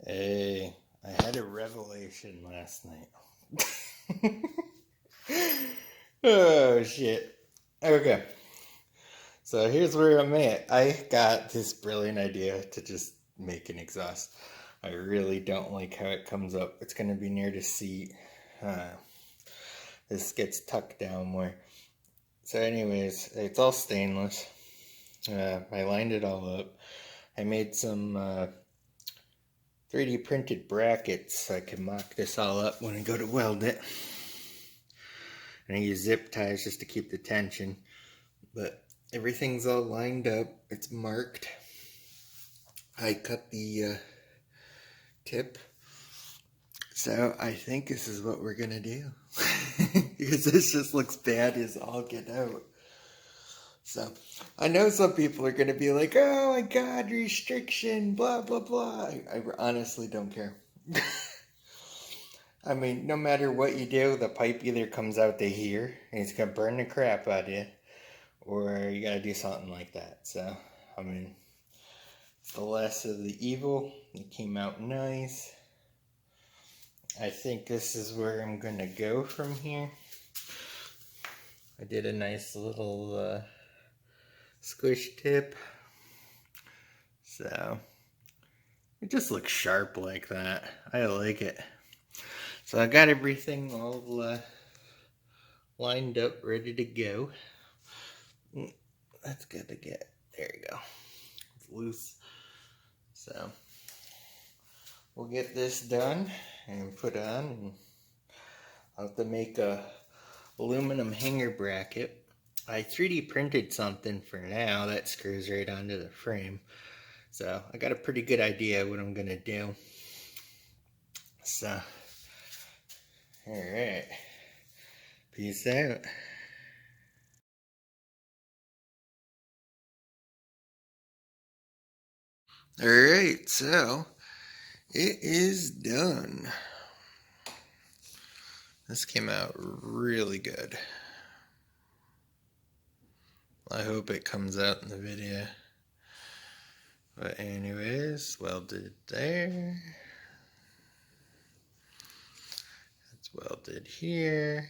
Hey, I had a revelation last night. Oh, shit. Okay, so here's where I'm at. I got this brilliant idea to just make an exhaust. I really don't like how it comes up. It's going to be near the seat. Uh, this gets tucked down more. So anyways, it's all stainless. I lined it all up. I made some 3D printed brackets so I can mock this all up when I go to weld it. And I use zip ties just to keep the tension. But everything's all lined up. It's marked. I cut the tip. So I think this is what we're going to do. Because this just looks bad as all get out. So I know some people are going to be like, oh my God, restriction, blah, blah, blah. I honestly don't care. I mean, no matter what you do, the pipe either comes out to here and it's going to burn the crap out of you, or you got to do something like that. So, I mean, it's the less of the evil. It came out nice. I think this is where I'm going to go from here. I did a nice little squish tip. So, it just looks sharp like that. I like it. So I got everything all lined up, ready to go. That's good to get. There you go. It's loose. So we'll get this done and put on. And I'll have to make a aluminum hanger bracket. I 3D printed something for now that screws right onto the frame. So I got a pretty good idea what I'm gonna do. So, alright. Peace out. Alright, so it is done. This came out really good. I hope it comes out in the video. But anyways, welded there. It's welded here.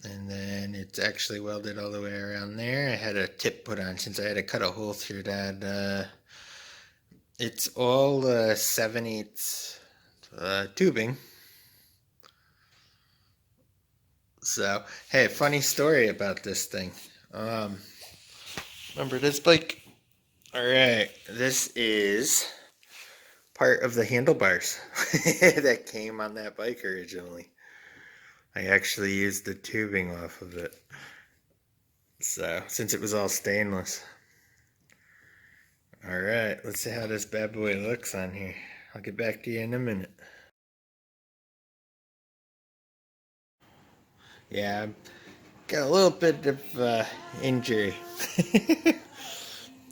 And then it's actually welded all the way around there. I had a tip put on since I had to cut a hole through that. It's all 7/8 tubing. So, hey, funny story about this thing. Remember this bike? Alright, this is part of the handlebars that came on that bike originally. I actually used the tubing off of it. So, since it was all stainless. Alright, let's see how this bad boy looks on here. I'll get back to you in a minute. Yeah, I've got a little bit of injury.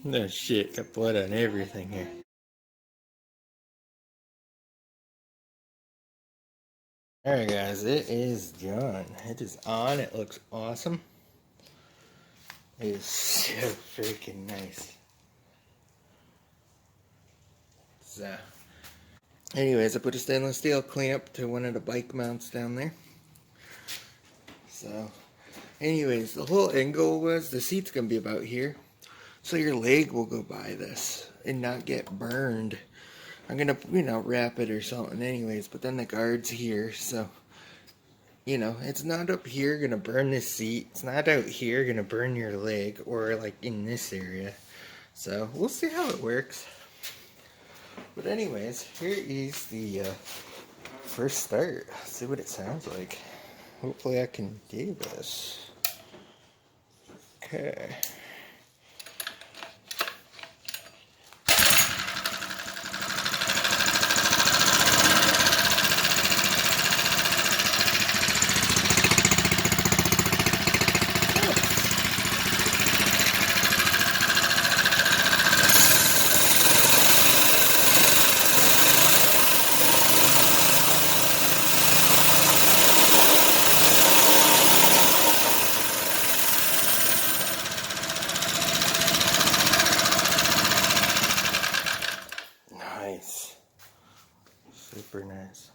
No shit, got blood on everything here. Alright guys, it is done. It is on, it looks awesome. It is so freaking nice. So, anyways, I put a stainless steel clamp to one of the bike mounts down there. So, anyways, the whole angle was the seat's gonna be about here. So your leg will go by this and not get burned. I'm gonna, wrap it or something anyways, but then the guard's here, so, it's not up here gonna burn this seat. It's not out here gonna burn your leg or like in this area. So, we'll see how it works. But anyways, here is the first start. Let's see what it sounds like. Hopefully I can do this. Okay. super nice.